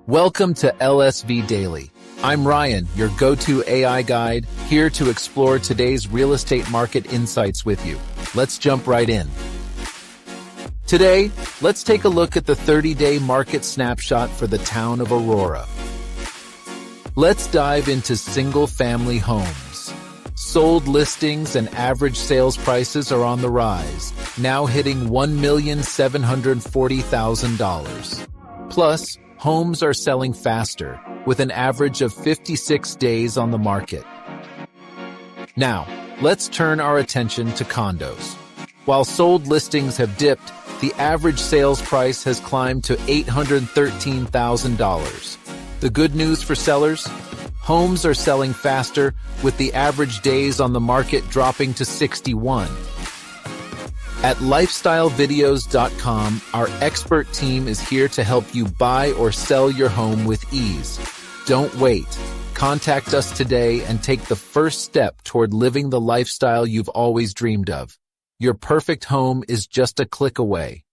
Welcome to LSV Daily. I'm Ryan, your go-to AI guide, here to explore today's real estate market insights with you. Let's jump right in. Today, let's take a look at the 30-day market snapshot for the town of Aurora. Let's dive into single-family homes. Sold listings and average sales prices are on the rise, now hitting $1,740,000. Plus, homes are selling faster, with an average of 56 days on the market. Now, let's turn our attention to condos. While sold listings have dipped, the average sales price has climbed to $813,000. The good news for sellers? Homes are selling faster, with the average days on the market dropping to 61. At lifestylevideos.com, our expert team is here to help you buy or sell your home with ease. Don't wait. Contact us today and take the first step toward living the lifestyle you've always dreamed of. Your perfect home is just a click away.